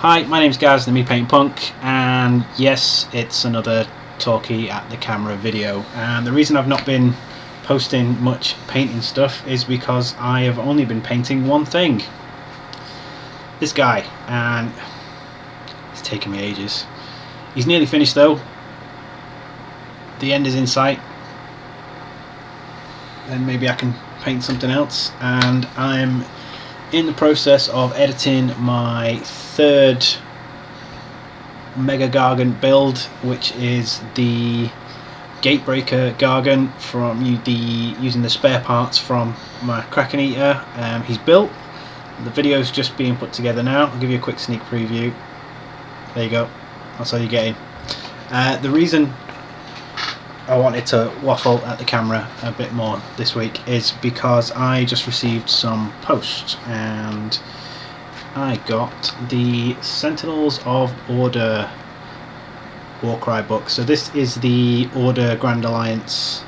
Hi, my name's Gaz, the Me Paint Punk, and yes, it's another talkie at the camera video. And the reason I've not been posting much painting stuff is because I have only been painting one thing. This guy, and it's taken me ages. He's nearly finished though. The end is in sight. Then maybe I can paint something else, and I'm in the process of editing my third Mega Gargant build, which is the Gatebreaker Gargant from using the spare parts from my Kraken Eater. He's built. The video's just being put together now. I'll give you a quick sneak preview. There you go. That's all you're getting. The reason I wanted to waffle at the camera a bit more this week is because I just received some posts and I got the Sentinels of Order Warcry book. So this is the Order Grand Alliance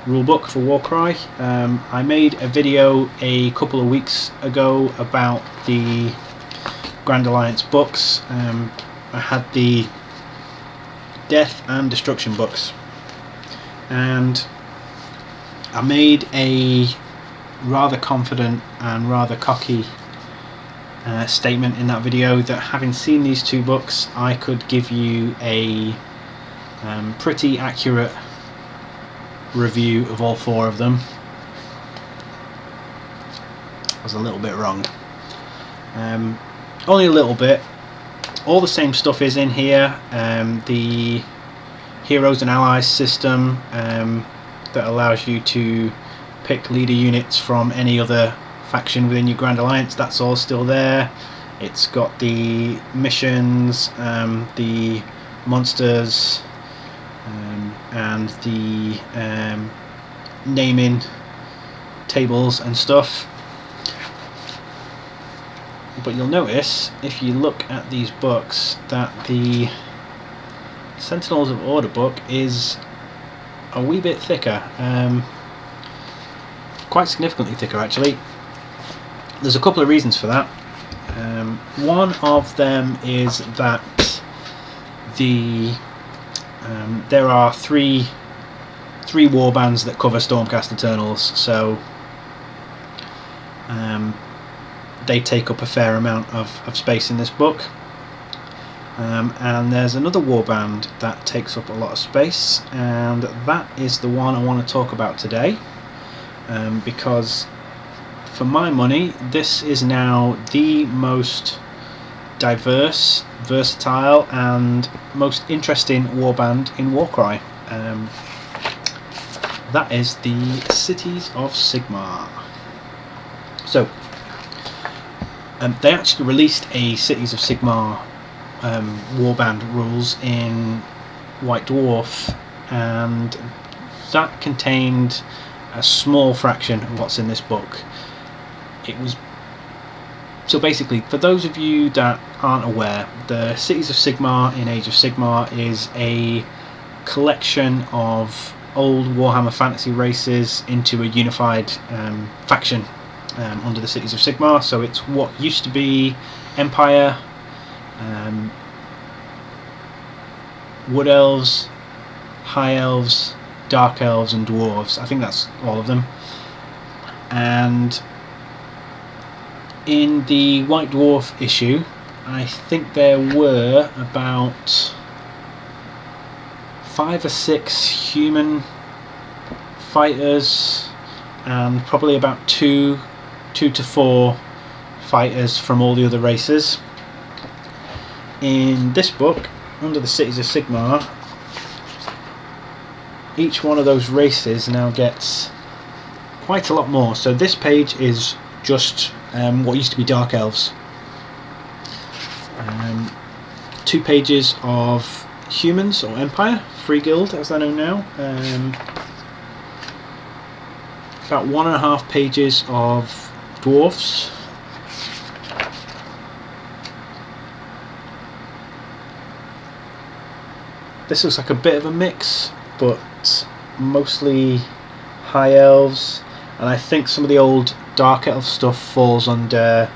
rulebook for Warcry. I made a video a couple of weeks ago about the Grand Alliance books. I had the Death and Destruction books, and I made a rather confident and rather cocky statement in that video that having seen these two books I could give you a pretty accurate review of all four of them. I was a little bit wrong, only a little bit. All the same stuff is in here. The Heroes and Allies system that allows you to pick leader units from any other faction within your Grand Alliance, that's all still there. It's got the missions, the monsters, and the naming tables and stuff. But you'll notice if you look at these books that the Sentinels of Order book is a wee bit thicker, quite significantly thicker actually. There's a couple of reasons for that. One of them is that there are three warbands that cover Stormcast Eternals, so they take up a fair amount of space in this book. And there's another warband that takes up a lot of space, and that is the one I want to talk about today, because for my money this is now the most diverse, versatile and most interesting warband in Warcry. That is the Cities of Sigmar. So they actually released a Cities of Sigmar warband rules in White Dwarf, and that contained a small fraction of what's in this book. It was so basically, for those of you that aren't aware, the Cities of Sigmar in Age of Sigmar is a collection of old Warhammer Fantasy races into a unified faction under the Cities of Sigmar. So it's what used to be Empire, Wood Elves, High Elves, Dark Elves and Dwarves. I think that's all of them. And in the White Dwarf issue, I think there were about 5 or 6 human fighters and probably about 2 to 4 fighters from all the other races. In this book, under the Cities of Sigmar, each one of those races now gets quite a lot more. So this page is just what used to be Dark Elves. 2 pages of humans or Empire, Free Guild as they're known now. About 1.5 pages of Dwarfs. This looks like a bit of a mix, but mostly High Elves, and I think some of the old Dark Elf stuff falls under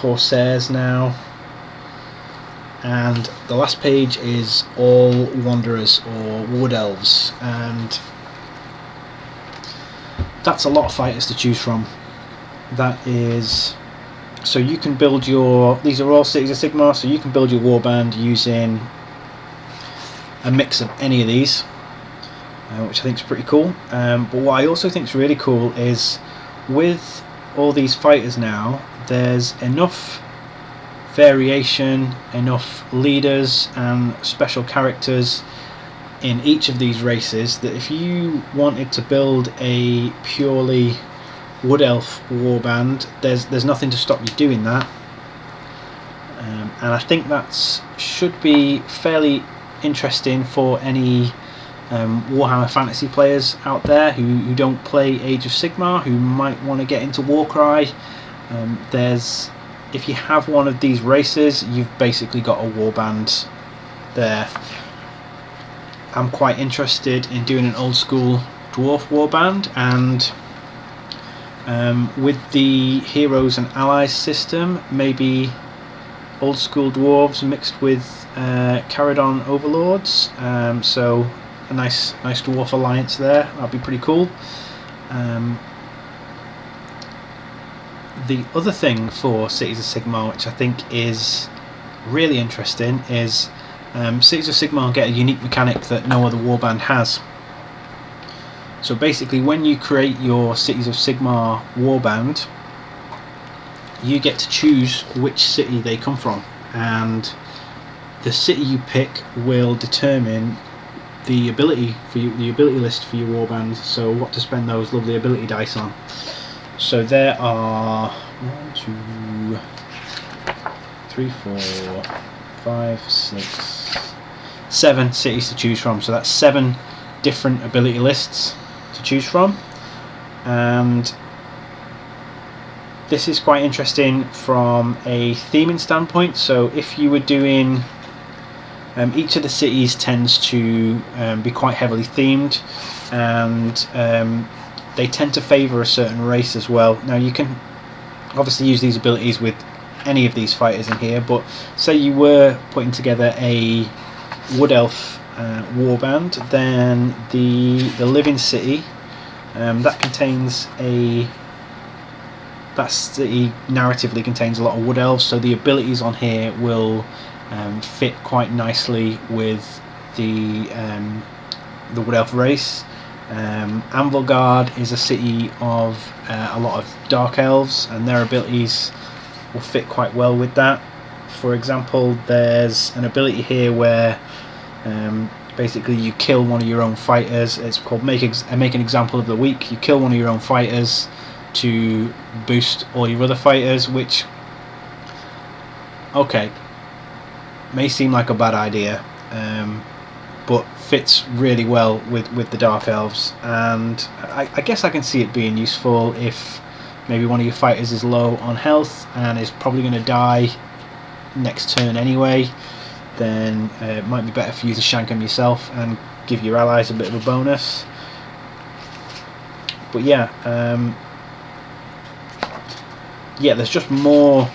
Corsairs now, and the last page is all Wanderers or Wood Elves, and that's a lot of fighters to choose from. That is, so you can build your, these are all Cities of Sigmar, so you can build your warband using a mix of any of these, which I think is pretty cool. But what I also think is really cool is with all these fighters now, there's enough variation, enough leaders and special characters in each of these races that if you wanted to build a purely Wood Elf warband, there's nothing to stop you doing that. And I think that should be fairly interesting for any Warhammer Fantasy players out there who don't play Age of Sigmar, who might want to get into Warcry. If you have one of these races, you've basically got a warband there. I'm quite interested in doing an old school dwarf warband, and with the heroes and allies system, maybe old school dwarves mixed with Caradon overlords. So a nice dwarf alliance there. That'd be pretty cool. The other thing for Cities of Sigmar, which I think is really interesting, is Cities of Sigmar get a unique mechanic that no other warband has. So basically, when you create your Cities of Sigmar warband, you get to choose which city they come from, and the city you pick will determine the ability for you, the ability list for your warband. So what to spend those lovely ability dice on. So there are 1, 2, 3, 4, 5, 6, 7 cities to choose from. So that's 7 different ability lists to choose from, and this is quite interesting from a theming standpoint. So if you were doing, each of the cities tends to be quite heavily themed, and they tend to favour a certain race as well. Now you can obviously use these abilities with any of these fighters in here, but say you were putting together a Wood Elf warband, then the Living City, that city narratively contains a lot of Wood Elves, so the abilities on here will fit quite nicely with the Wood Elf race. Anvilgard is a city of a lot of Dark Elves, and their abilities will fit quite well with that. For example, there's an ability here where basically you kill one of your own fighters. It's called make an example of the week. You kill one of your own fighters to boost all your other fighters, which, okay, may seem like a bad idea, but fits really well with the Dark Elves, and I guess I can see it being useful if maybe one of your fighters is low on health and is probably going to die next turn anyway. Then it might be better for you to shank them yourself and give your allies a bit of a bonus. But yeah, there's just more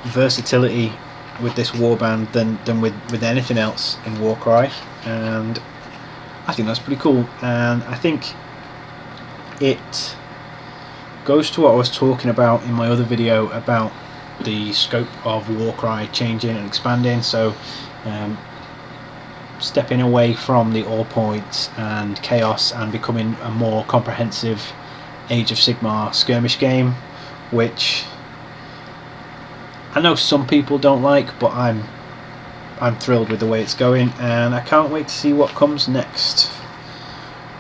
versatility with this warband than with anything else in Warcry, and I think that's pretty cool. And I think it goes to what I was talking about in my other video about the scope of Warcry changing and expanding. So stepping away from the all points and chaos and becoming a more comprehensive Age of Sigmar skirmish game, which I know some people don't like, but I'm thrilled with the way it's going, and I can't wait to see what comes next.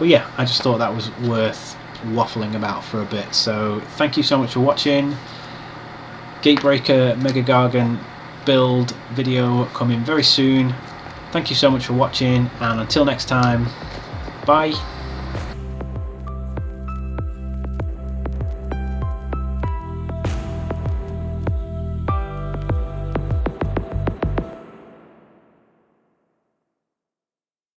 But yeah, I just thought that was worth waffling about for a bit. So thank you so much for watching. Gatebreaker Mega Gargant build video coming very soon. Thank you so much for watching, and until next time, bye.